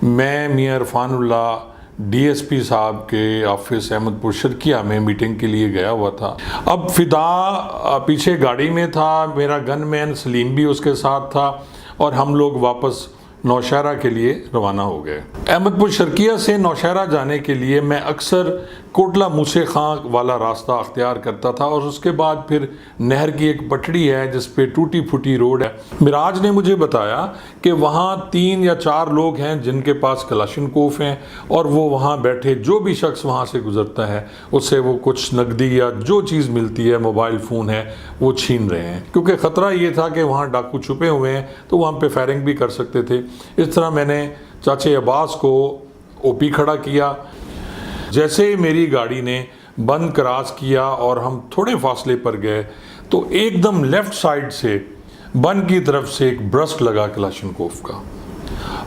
मैं मियां इरफानुल्लाह डीएसपी साहब के ऑफिस अहमदपुर शर्किया में मीटिंग के लिए गया हुआ था। अब फिदा पीछे गाड़ी में था, मेरा गनमैन सलीम भी उसके साथ था और हम लोग वापस नौशहरा के लिए रवाना हो गए। अहमदपुर शर्किया से नौशहरा जाने के लिए मैं अक्सर कोटला मूसे खां वाला रास्ता अख्तियार करता था और उसके बाद फिर नहर की एक पटड़ी है जिस पे टूटी फूटी रोड है। मिराज ने मुझे बताया कि वहाँ 3 या 4 लोग हैं जिनके पास कलाशिनकोफ हैं और वो वहाँ बैठे जो भी शख्स वहाँ से गुजरता है उससे वो कुछ नकदी या जो चीज़ मिलती है, मोबाइल फ़ोन है, वो छीन रहे हैं, क्योंकि ख़तरा ये था कि वहाँ डाकू छुपे हुए हैं तो वहाँ पे फायरिंग भी कर सकते थे। इस तरह मैंने चाचे अब्बास को ओपी खड़ा किया। जैसे ही मेरी गाड़ी ने बंद क्रॉस किया और हम थोड़े फासले पर गए तो एकदम लेफ्ट साइड से बंद की तरफ से एक ब्रस्ट लगा कलाशिनकोफ का।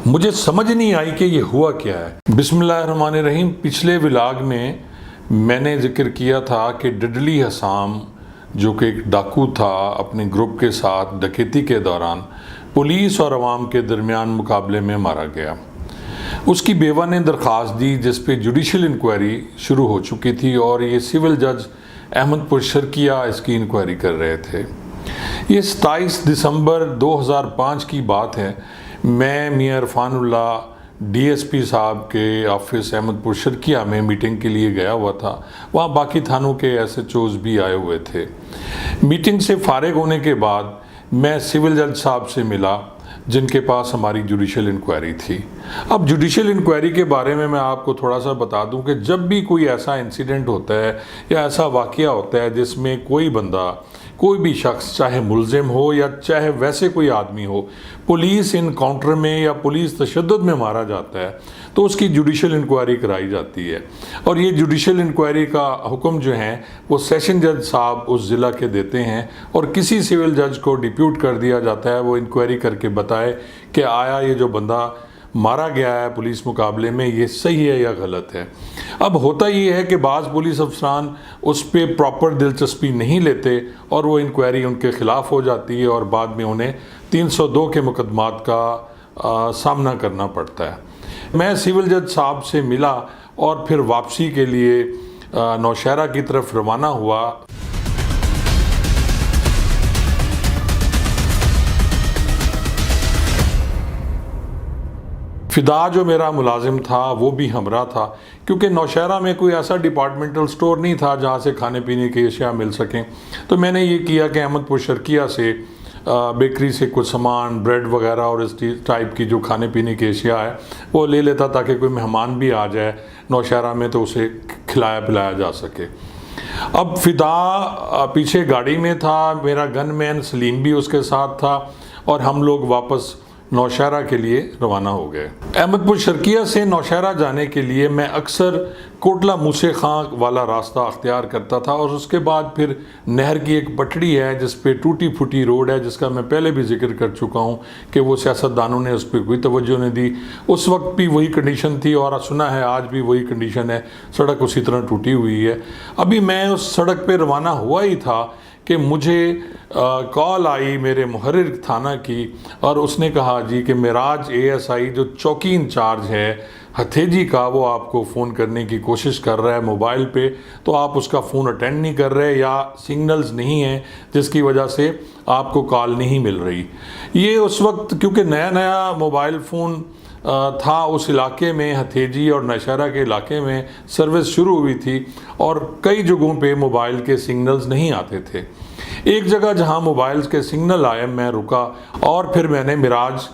मुझे समझ नहीं आई कि ये हुआ क्या है। बिस्मिल्लाहिर्रहमानिर्रहीम। पिछले व्लॉग में मैंने जिक्र किया था कि डडली हसाम जो कि एक डाकू था, अपने ग्रुप के साथ डकैती के दौरान पुलिस और अवाम के दरमियान मुकाबले में मारा गया। उसकी बेवा ने दरख्वास्त दी जिस पे जुडिशल इंक्वायरी शुरू हो चुकी थी और ये सिविल जज अहमदपुर शर्किया इसकी इंक्वायरी कर रहे थे। ये 27 दिसंबर 2005 की बात है। मैं मियां इरफानुल्लाह डीएसपी साहब के ऑफिस अहमदपुर शर्किया में मीटिंग के लिए गया हुआ था। वहाँ बाकी थानों के एसएचओज भी आए हुए थे। मीटिंग से फारिग होने के बाद मैं सिविल जज साहब से मिला जिनके पास हमारी जुडिशल इंक्वायरी थी। अब जुडिशल इंक्वायरी के बारे में मैं आपको थोड़ा सा बता दूं कि जब भी कोई ऐसा इंसिडेंट होता है या ऐसा वाक़या होता है जिसमें कोई बंदा, कोई भी शख्स, चाहे मुलजिम हो या चाहे वैसे कोई आदमी हो, पुलिस इनकाउंटर में या पुलिस तशद्दुद में मारा जाता है तो उसकी जुडिशल इंक्वायरी कराई जाती है। और ये जुडिशल इंक्वायरी का हुक्म जो है वो सेशन जज साहब उस ज़िला के देते हैं और किसी सिविल जज को डिप्यूट कर दिया जाता है वो इंक्वायरी करके बताए कि आया ये जो बंदा मारा गया है पुलिस मुकाबले में ये सही है या गलत है। अब होता ये है कि बाज़ पुलिस अफसरान उस पर प्रॉपर दिलचस्पी नहीं लेते और वो इंक्वायरी उनके ख़िलाफ़ हो जाती है और बाद में उन्हें 302 के मुकदमात का सामना करना पड़ता है। मैं सिविल जज साहब से मिला और फिर वापसी के लिए नौशहरा की तरफ रवाना हुआ। फिदा जो मेरा मुलाजिम था वो भी हमरा था, क्योंकि नौशहरा में कोई ऐसा डिपार्टमेंटल स्टोर नहीं था जहाँ से खाने पीने की अशिया मिल सकें। तो मैंने ये किया कि अहमदपुर शर्किया से बेकरी से कुछ सामान, ब्रेड वगैरह और इस टाइप की जो खाने पीने की अशिया है वो ले लेता ताकि कोई मेहमान भी आ जाए नौशहरा में तो उसे खिलाया पिलाया जा सके। अब फिदा पीछे गाड़ी में था, मेरा गनमैन सलीम भी उसके साथ था और हम लोग वापस नौशहरा के लिए रवाना हो गए। अहमदपुर शर्किया से नौशहरा जाने के लिए मैं अक्सर कोटला मूसे खां वाला रास्ता अख्तियार करता था और उसके बाद फिर नहर की एक पटड़ी है जिस पे टूटी फूटी रोड है, जिसका मैं पहले भी जिक्र कर चुका हूँ कि वो सियासतदानों ने उस पर कोई तवज्जो नहीं दी। उस वक्त भी वही कंडीशन थी और सुना है आज भी वही कंडीशन है, सड़क उसी तरह टूटी हुई है। अभी मैं उस सड़क पर रवाना हुआ ही था कि मुझे कॉल आई मेरे मुहर्रिर थाना की और उसने कहा जी कि मिराज एएसआई जो चौकी इंचार्ज है हथेजी का वो आपको फ़ोन करने की कोशिश कर रहा है मोबाइल पे, तो आप उसका फ़ोन अटेंड नहीं कर रहे या सिग्नल्स नहीं हैं जिसकी वजह से आपको कॉल नहीं मिल रही। ये उस वक्त क्योंकि नया नया मोबाइल फ़ोन था उस इलाके में, हथेजी और नौशहरा के इलाके में सर्विस शुरू हुई थी और कई जगहों पे मोबाइल के सिग्नल्स नहीं आते थे। एक जगह जहां मोबाइल्स के सिग्नल आए मैं रुका और फिर मैंने मिराज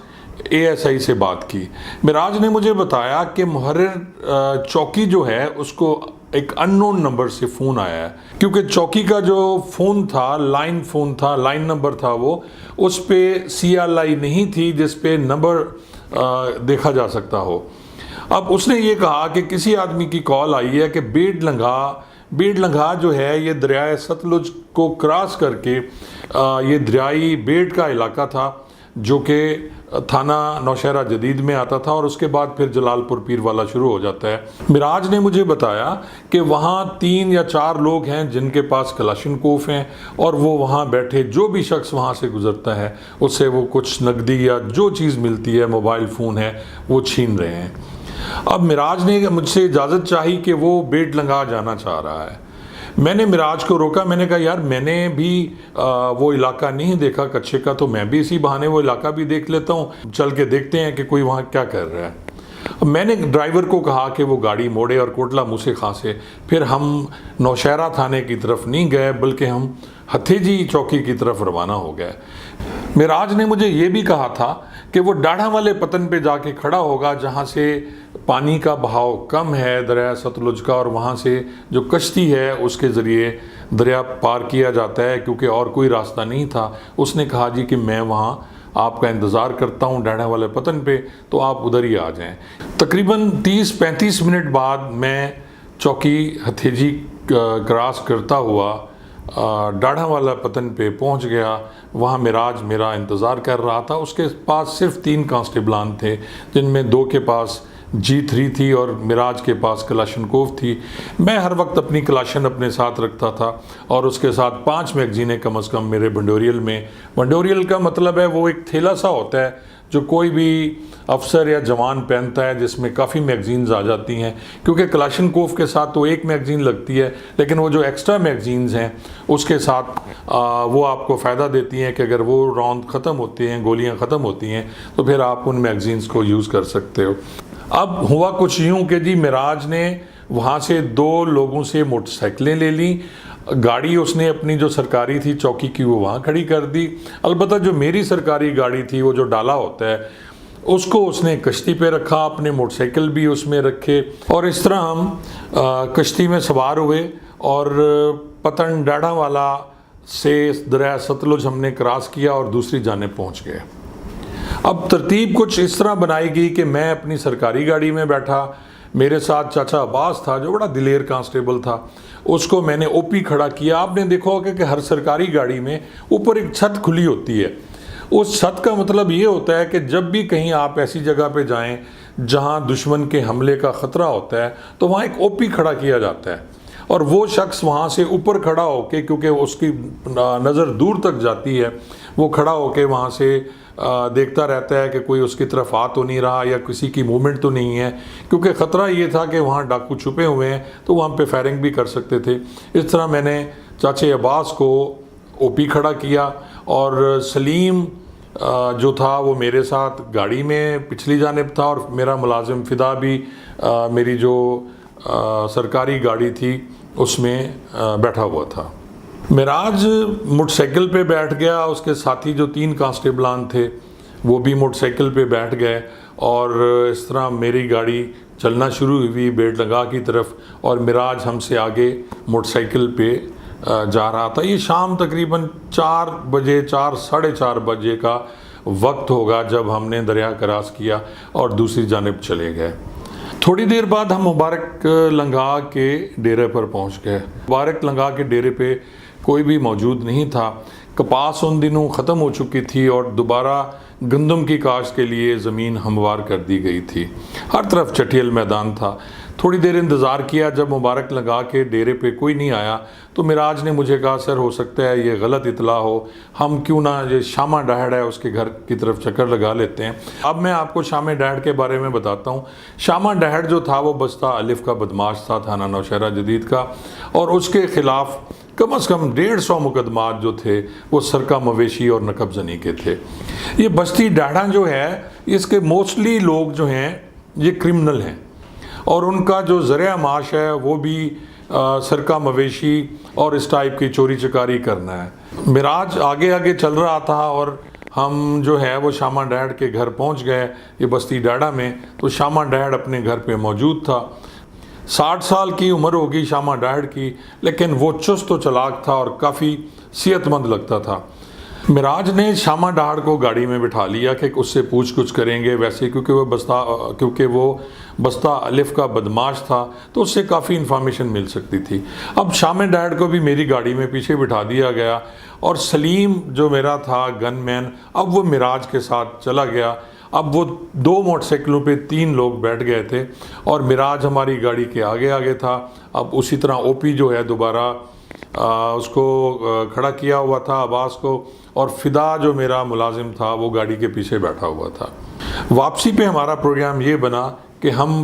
एएसआई से बात की। मिराज ने मुझे बताया कि मुहर्रिर चौकी जो है उसको एक अननोन नंबर से फ़ोन आया है, क्योंकि चौकी का जो फ़ोन था लाइन फ़ोन था, लाइन नंबर था वो, उस पर CLI नहीं थी जिस पे नंबर देखा जा सकता हो। अब उसने ये कहा कि किसी आदमी की कॉल आई है कि बेड़लंगा जो है ये दरियाए सतलुज को क्रॉस करके ये दरियाई बेड़ का इलाका था जो कि थाना नौशहरा जदीद में आता था और उसके बाद फिर जलालपुर पीर वाला शुरू हो जाता है। मिराज ने मुझे बताया कि वहाँ 3 या 4 लोग हैं जिनके पास कलाशिनकोफ हैं और वो वहाँ बैठे जो भी शख्स वहाँ से गुजरता है उससे वो कुछ नकदी या जो चीज़ मिलती है, मोबाइल फ़ोन है, वो छीन रहे हैं। अब मिराज ने मुझसे इजाज़त चाही कि वो बेट लंगा जाना चाह रहा है। मैंने मिराज को रोका, मैंने कहा यार मैंने भी वो इलाका नहीं देखा कच्चे का, तो मैं भी इसी बहाने वो इलाका भी देख लेता हूँ, चल के देखते हैं कि कोई वहाँ क्या कर रहा है। अब मैंने ड्राइवर को कहा कि वो गाड़ी मोड़े और कोटला मूसे खां से फिर हम नौशहरा थाने की तरफ नहीं गए बल्कि हम हथेजी चौकी की तरफ रवाना हो गए। मिराज ने मुझे ये भी कहा था कि वो डाढ़ा वाले पतन पे जाके खड़ा होगा जहाँ से पानी का बहाव कम है दरिया सतलुज का, और वहाँ से जो कश्ती है उसके ज़रिए दरिया पार किया जाता है क्योंकि और कोई रास्ता नहीं था। उसने कहा जी कि मैं वहाँ आपका इंतज़ार करता हूँ डाढ़ा वाले पतन पे, तो आप उधर ही आ जाएं। तकरीबन 30-35 मिनट बाद मैं चौकी हथेजी क्रॉस करता हुआ डाढ़ा वाला पतन पे पहुंच गया। वहाँ मिराज मेरा इंतज़ार कर रहा था। उसके पास सिर्फ 3 कांस्टेबलान थे जिनमें 2 के पास G3 थी और मिराज के पास कलाशिनकोफ थी। मैं हर वक्त अपनी कलाशन अपने साथ रखता था और उसके साथ 5 मैगजीनें कम अज़ कम मेरे बंडोरियल में। बंडोरियल का मतलब है वो एक थैला सा होता है जो कोई भी अफसर या जवान पहनता है जिसमें काफ़ी मैगजीन्स आ जाती हैं, क्योंकि कलाशिनकोफ के साथ तो 1 मैगजीन लगती है लेकिन वो जो एक्स्ट्रा मैगजीन्स हैं उसके साथ वो आपको फ़ायदा देती हैं कि अगर वो राउंड ख़त्म होते हैं, गोलियां ख़त्म होती हैं तो फिर आप उन मैगजीन्स को यूज़ कर सकते हो। अब हुआ कुछ यूँ कि जी मिराज ने वहाँ से 2 लोगों से मोटरसाइकिलें ले ली। गाड़ी उसने अपनी जो सरकारी थी चौकी की वो वहाँ खड़ी कर दी। अलबत्ता जो मेरी सरकारी गाड़ी थी वो जो डाला होता है उसको उसने कश्ती पे रखा, अपने मोटरसाइकिल भी उसमें रखे और इस तरह हम कश्ती में सवार हुए और पतन डाढ़ा वाला से दरिया सतलुज हमने क्रॉस किया और दूसरी जानिब पहुँच गए। अब तरतीब कुछ इस तरह बनाई गई कि मैं अपनी सरकारी गाड़ी में बैठा, मेरे साथ चाचा अब्बास था जो बड़ा दिलेर कांस्टेबल था, उसको मैंने ओपी खड़ा किया। आपने देखा होगा कि हर सरकारी गाड़ी में ऊपर एक छत खुली होती है। उस छत का मतलब ये होता है कि जब भी कहीं आप ऐसी जगह पे जाएं जहां दुश्मन के हमले का ख़तरा होता है तो वहाँ एक ओपी खड़ा किया जाता है और वो शख्स वहाँ से ऊपर खड़ा होके, क्योंकि उसकी नज़र दूर तक जाती है, वो खड़ा होके वहाँ से देखता रहता है कि कोई उसकी तरफ आ तो नहीं रहा या किसी की मूवमेंट तो नहीं है, क्योंकि ख़तरा ये था कि वहाँ डाकू छुपे हुए हैं तो वहाँ पे फायरिंग भी कर सकते थे। इस तरह मैंने चाचे अब्बास को ओपी खड़ा किया और सलीम जो था वो मेरे साथ गाड़ी में पिछली जानिब था और मेरा मुलाजिम फ़िदा भी मेरी जो सरकारी गाड़ी थी उसमें बैठा हुआ था। मिराज मोटरसाइकिल पे बैठ गया, उसके साथी जो 3 कांस्टेबलान थे वो भी मोटरसाइकिल पे बैठ गए और इस तरह मेरी गाड़ी चलना शुरू हुई बेट लगा की तरफ और मिराज हमसे आगे मोटरसाइकिल पे जा रहा था। ये शाम तकरीबन 4 बजे 4 साढ़े 4 बजे का वक्त होगा जब हमने दरिया क्रॉस किया और दूसरी जानिब चले गए। थोड़ी देर बाद हम मुबारक लंगा के डेरे पर पहुंच गए। मुबारक लंगा के डेरे पे कोई भी मौजूद नहीं था। कपास उन दिनों ख़त्म हो चुकी थी और दोबारा गंदम की काश्त के लिए ज़मीन हमवार कर दी गई थी। हर तरफ चटियल मैदान था। थोड़ी देर इंतज़ार किया, जब मुबारक लगा के डेरे पे कोई नहीं आया तो मिराज ने मुझे कहा सर हो सकता है ये गलत इतला हो, हम क्यों ना ये शामा डहड़ है उसके घर की तरफ चक्कर लगा लेते हैं। अब मैं आपको शामा डहड़ के बारे में बताता हूँ। शामा डहड़ जो था वो बस्ता अलिफ का बदमाश था थाना नौशहरा जदीद का और उसके ख़िलाफ़ कम से कम 150 मुकदमात जो थे वो सरका मवेशी और नकब जनी के थे। ये बस्ती डाढ़ा जो है इसके मोस्टली लोग जो हैं ये क्रिमिनल हैं और उनका जो ज़रिया माश है वो भी सरका मवेशी और इस टाइप की चोरी चकारी करना है। मिराज आगे आगे चल रहा था और हम जो है वो शामा डैड के घर पहुंच गए ये बस्ती डाढ़ा में। तो शामा डैड अपने घर पे मौजूद था। 60 साल की उम्र होगी शामा डैड की, लेकिन वो चुस्त व चलाक था और काफ़ी सेहतमंद लगता था। मिराज ने शामा डाड़ को गाड़ी में बिठा लिया कि उससे पूछ कुछ करेंगे वैसे, क्योंकि वो बस्ता अलिफ का बदमाश था तो उससे काफ़ी इन्फॉर्मेशन मिल सकती थी। अब शामा डाड़ को भी मेरी गाड़ी में पीछे बिठा दिया गया और सलीम जो मेरा था गनमैन, अब वो मिराज के साथ चला गया। अब वो 2 मोटरसाइकिलों पे 3 लोग बैठ गए थे और मिराज हमारी गाड़ी के आगे आगे था। अब उसी तरह ओपी जो है दोबारा उसको खड़ा किया हुआ था अब्बास को, और फ़िदा जो मेरा मुलाजिम था वो गाड़ी के पीछे बैठा हुआ था। वापसी पे हमारा प्रोग्राम ये बना कि हम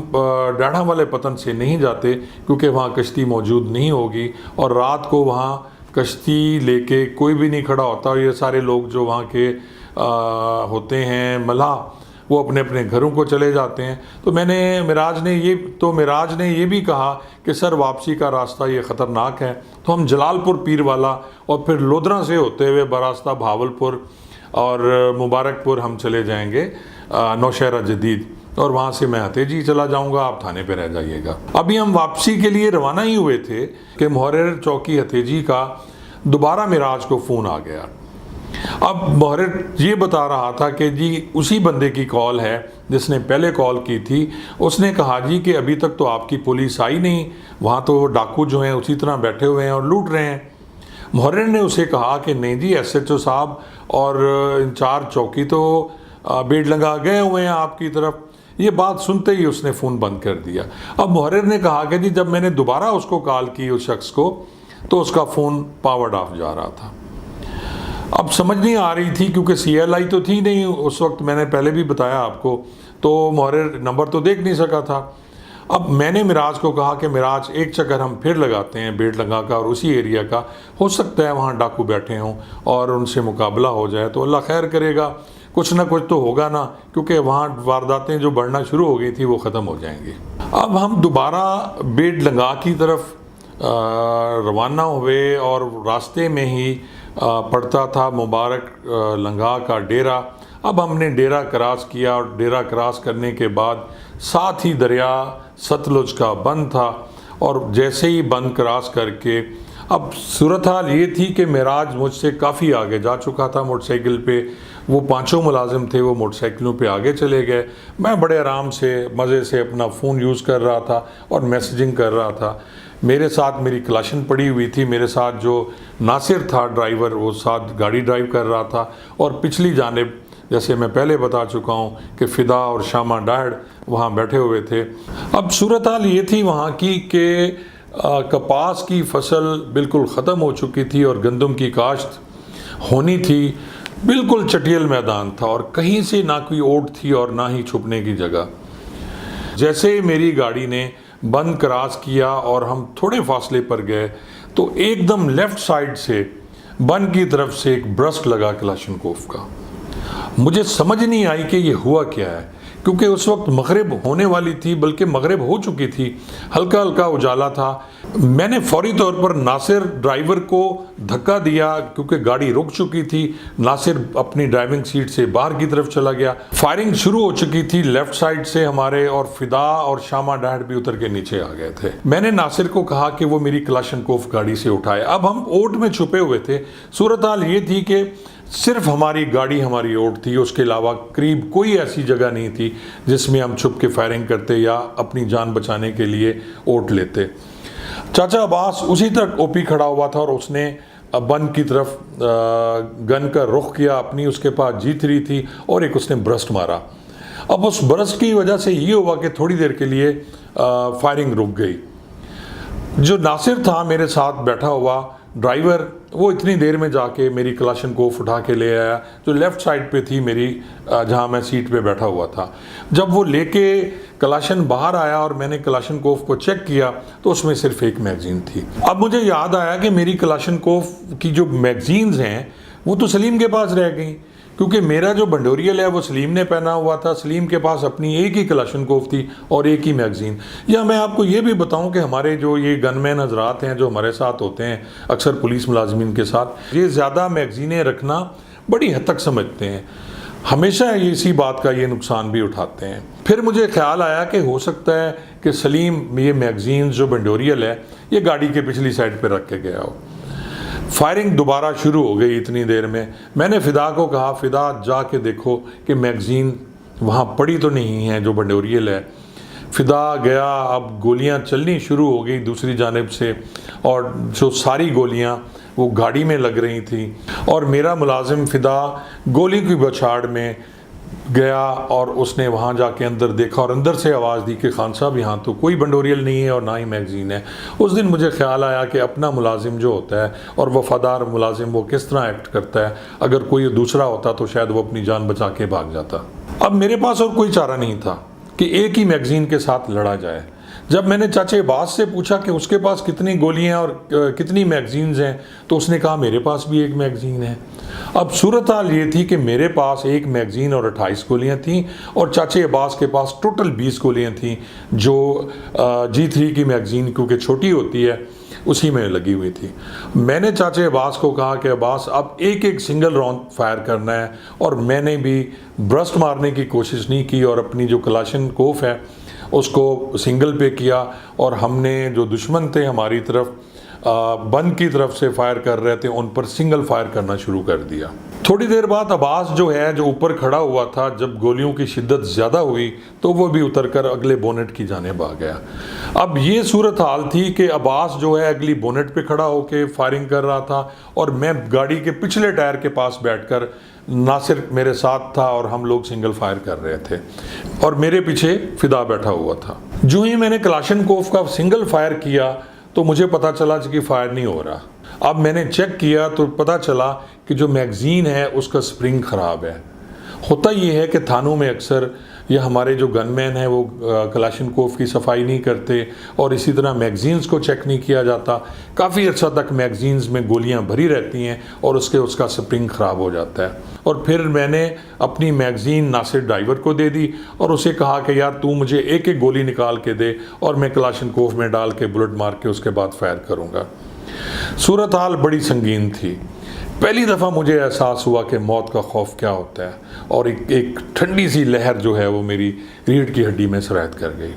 डाढ़ा वाले पतन से नहीं जाते क्योंकि वहाँ कश्ती मौजूद नहीं होगी और रात को वहाँ कश्ती लेके कोई भी नहीं खड़ा होता और ये सारे लोग जो वहाँ के होते हैं मलाह वो अपने अपने घरों को चले जाते हैं। तो मिराज ने ये भी कहा कि सर वापसी का रास्ता ये ख़तरनाक है, तो हम जलालपुर पीरवाला और फिर लोधरा से होते हुए बरास्ता भावलपुर और मुबारकपुर हम चले जाएंगे नौशहरा जदीद, और वहाँ से मैं हतेजी चला जाऊँगा, आप थाने पे रह जाइएगा। अभी हम वापसी के लिए रवाना ही हुए थे कि मुहर्रिर चौकी हतेजी का दोबारा मिराज को फ़ोन आ गया। अब मुहर्रिर ये बता रहा था कि जी उसी बंदे की कॉल है जिसने पहले कॉल की थी। उसने कहा जी कि अभी तक तो आपकी पुलिस आई नहीं, वहाँ तो डाकू जो हैं उसी तरह बैठे हुए हैं और लूट रहे हैं। मुहर्रिर ने उसे कहा कि नहीं जी SHO साहब और इंचार्ज चौकी तो बेड़ लगा गए हुए हैं आपकी तरफ। ये बात सुनते ही उसने फ़ोन बंद कर दिया। अब मुहर्रिर ने कहा कि जी जब मैंने दोबारा उसको कॉल की उस शख्स को तो उसका फ़ोन पावर्ड ऑफ जा रहा था। अब समझ नहीं आ रही थी क्योंकि CLI तो थी नहीं उस वक्त, मैंने पहले भी बताया आपको, तो मुहर्रिर नंबर तो देख नहीं सका था। अब मैंने मिराज को कहा कि मिराज एक चक्कर हम फिर लगाते हैं बेड़ लगा का और उसी एरिया का, हो सकता है वहाँ डाकू बैठे हों और उनसे मुकाबला हो जाए तो अल्लाह खैर करेगा, कुछ ना कुछ तो होगा ना, क्योंकि वहाँ वारदातें जो बढ़ना शुरू हो गई थी वो ख़त्म हो जाएंगी। अब हम दोबारा बेड़ लगा की तरफ रवाना हुए और रास्ते में ही पड़ता था मुबारक लंगा का डेरा। अब हमने डेरा क्रॉस किया और डेरा क्रॉस करने के बाद साथ ही दरिया सतलुज का बंद था, और जैसे ही बंद क्रॉस करके अब सूरत हाल ये थी कि मिराज मुझसे काफ़ी आगे जा चुका था मोटरसाइकिल पे। वो 5 मुलाजिम थे, वो मोटरसाइकिलों पे आगे चले गए। मैं बड़े आराम से मज़े से अपना फ़ोन यूज़ कर रहा था और मैसेजिंग कर रहा था। मेरे साथ मेरी क्लाशन पड़ी हुई थी, मेरे साथ जो नासिर था ड्राइवर वो साथ गाड़ी ड्राइव कर रहा था, और पिछली जानिब जैसे मैं पहले बता चुका हूँ कि फ़िदा और शामा डाड़ वहाँ बैठे हुए थे। अब सूरत हाल ये थी वहाँ की कि कपास की फसल बिल्कुल ख़त्म हो चुकी थी और गंदम की काश्त होनी थी। बिल्कुल चटियल मैदान था और कहीं से ना कोई ओट थी और ना ही छुपने की जगह। जैसे मेरी गाड़ी ने बंद क्रॉस किया और हम थोड़े फासले पर गए तो एकदम लेफ़्ट साइड से बन की तरफ से एक ब्रस्ट लगा कलाशनकोफ का। मुझे समझ नहीं आई कि ये हुआ क्या है, क्योंकि उस वक्त मगरिब होने वाली थी, बल्कि मगरिब हो चुकी थी, हल्का हल्का उजाला था। मैंने फौरी तौर पर नासिर ड्राइवर को धक्का दिया क्योंकि गाड़ी रुक चुकी थी। नासिर अपनी ड्राइविंग सीट से बाहर की तरफ चला गया। फायरिंग शुरू हो चुकी थी लेफ्ट साइड से हमारे, और फ़िदा और शामा डाड़ भी उतर के नीचे आ गए थे। मैंने नासिर को कहा कि वो मेरी कलाशनकोफ गाड़ी से उठाए। अब हम ओट में छुपे हुए थे। सूरत हाल ये थी कि सिर्फ हमारी गाड़ी हमारी ओट थी, उसके अलावा करीब कोई ऐसी जगह नहीं थी जिसमें हम छुप के फायरिंग करते या अपनी जान बचाने के लिए ओट लेते। चाचा अब्बास उसी तरफ ओपी खड़ा हुआ था और उसने बन की तरफ गन का रुख किया अपनी, उसके पास G3 थी और एक उसने ब्रस्ट मारा। अब उस ब्रस्ट की वजह से ये हुआ कि थोड़ी देर के लिए फायरिंग रुक गई। जो नासिर था मेरे साथ बैठा हुआ ड्राइवर, वो इतनी देर में जाके मेरी कलाशनकोफ उठा के ले आया जो लेफ़्ट साइड पे थी मेरी, जहाँ मैं सीट पे बैठा हुआ था। जब वो लेके कलाशन बाहर आया और मैंने कलाशनकोफ को चेक किया तो उसमें सिर्फ एक मैगज़ीन थी। अब मुझे याद आया कि मेरी कलाशनकोफ की जो मैगज़ीन्स हैं वो तो सलीम के पास रह गई, क्योंकि मेरा जो बंडोरियल है वो सलीम ने पहना हुआ था। सलीम के पास अपनी एक ही कलाशनकोफ थी और एक ही मैगज़ीन। या मैं आपको ये भी बताऊं कि हमारे जो ये गनमैन हजरात हैं जो हमारे साथ होते हैं अक्सर पुलिस मुलाजमीन के साथ, ये ज़्यादा मैगज़ीनें रखना बड़ी हद तक समझते हैं, हमेशा इसी बात का ये नुकसान भी उठाते हैं। फिर मुझे ख्याल आया कि हो सकता है कि सलीम ये मैगज़ीन जो बंडोरियल है ये गाड़ी के पिछली साइड पर रख के गया हो। फायरिंग दोबारा शुरू हो गई। इतनी देर में मैंने फ़िदा को कहा, फ़िदा जाके देखो कि मैगज़ीन वहाँ पड़ी तो नहीं है जो बंडोरियल है। फ़िदा गया, अब गोलियाँ चलनी शुरू हो गई दूसरी जानिब से, और जो सारी गोलियाँ वो गाड़ी में लग रही थी, और मेरा मुलाजिम फ़िदा गोली की बौछार में गया और उसने वहाँ जाके अंदर देखा और अंदर से आवाज़ दी कि खान साहब यहाँ तो कोई बंडोरियल नहीं है और ना ही मैगज़ीन है। उस दिन मुझे ख्याल आया कि अपना मुलाजिम जो होता है और वफ़ादार मुलाजिम वो किस तरह एक्ट करता है। अगर कोई दूसरा होता तो शायद वो अपनी जान बचा के भाग जाता। अब मेरे पास और कोई चारा नहीं था कि एक ही मैगज़ीन के साथ लड़ा जाए। जब मैंने चाचे अब्बास से पूछा कि उसके पास कितनी गोलियां और कितनी मैगज़ीन्स हैं, तो उसने कहा मेरे पास भी एक मैगज़ीन है। अब सूरत हाल ये थी कि मेरे पास एक मैगज़ीन और 28 गोलियां थीं, और चाचे अब्बास के पास टोटल 20 गोलियां थीं, जो G3 की मैगज़ीन क्योंकि छोटी होती है उसी में लगी हुई थी। मैंने चाचे अब्बास को कहा कि अब्बास अब एक एक सिंगल राउंड फायर करना है, और मैंने भी ब्रस्ट मारने की कोशिश नहीं की और अपनी जो कलाशनकोफ है उसको सिंगल पे किया, और हमने जो दुश्मन थे हमारी तरफ बंद की तरफ से फायर कर रहे थे उन पर सिंगल फायर करना शुरू कर दिया। थोड़ी देर बाद अब्बास जो है जो ऊपर खड़ा हुआ था, जब गोलियों की शिद्दत ज़्यादा हुई तो वो भी उतरकर अगले बोनेट की जानिब आ गया। अब ये सूरत हाल थी कि अब्बास जो है अगली बोनेट पे खड़ा होकर फायरिंग कर रहा था, और मैं गाड़ी के पिछले टायर के पास बैठकर, नासिर मेरे साथ था और हम लोग सिंगल फायर कर रहे थे, और मेरे पीछे फ़िदा बैठा हुआ था। जो ही मैंने कलाशनकोफ का सिंगल फायर किया तो मुझे पता चला कि फायर नहीं हो रहा। अब मैंने चेक किया तो पता चला कि जो मैगज़ीन है उसका स्प्रिंग ख़राब है। होता ये है कि थानों में अक्सर या हमारे जो गनमैन हैं वो कलाशनकोफ की सफाई नहीं करते, और इसी तरह मैगज़ीन्स को चेक नहीं किया जाता। काफ़ी अर्सा तक मैगज़ीन्स में गोलियां भरी रहती हैं और उसका स्प्रिंग ख़राब हो जाता है। और फिर मैंने अपनी मैगज़ीन नासिर ड्राइवर को दे दी और उसे कहा कि यार तू मुझे एक एक गोली निकाल के दे और मैं कलाशनकोफ में डाल के बुलेट मार के उसके बाद फायर करूँगा। सूरत हाल बड़ी संगीन थी। पहली दफ़ा मुझे एहसास हुआ कि मौत का खौफ क्या होता है, और एक ठंडी सी लहर जो है वो मेरी रीढ़ की हड्डी में सरायत कर गई।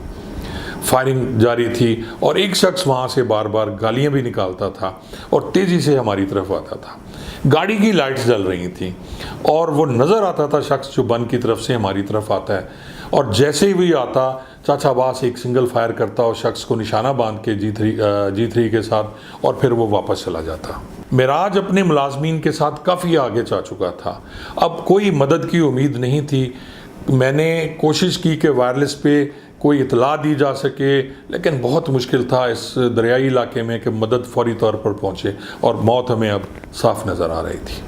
फायरिंग जारी थी और एक शख्स वहाँ से बार बार गालियाँ भी निकालता था और तेज़ी से हमारी तरफ आता था। गाड़ी की लाइट्स जल रही थी और वो नज़र आता था शख्स जो बन की तरफ से हमारी तरफ आता है, और जैसे ही भी आता चाचा अब्बास एक सिंगल फायर करता और शख्स को निशाना बांध के G3 के साथ, और फिर वो वापस चला जाता। मेराज अपने मुलाजमीन के साथ काफ़ी आगे जा चुका था। अब कोई मदद की उम्मीद नहीं थी। मैंने कोशिश की कि वायरलेस पे कोई इतला दी जा सके, लेकिन बहुत मुश्किल था इस दरियाई इलाके में कि मदद फौरी तौर पर पहुँचे, और मौत हमें अब साफ नज़र आ रही थी।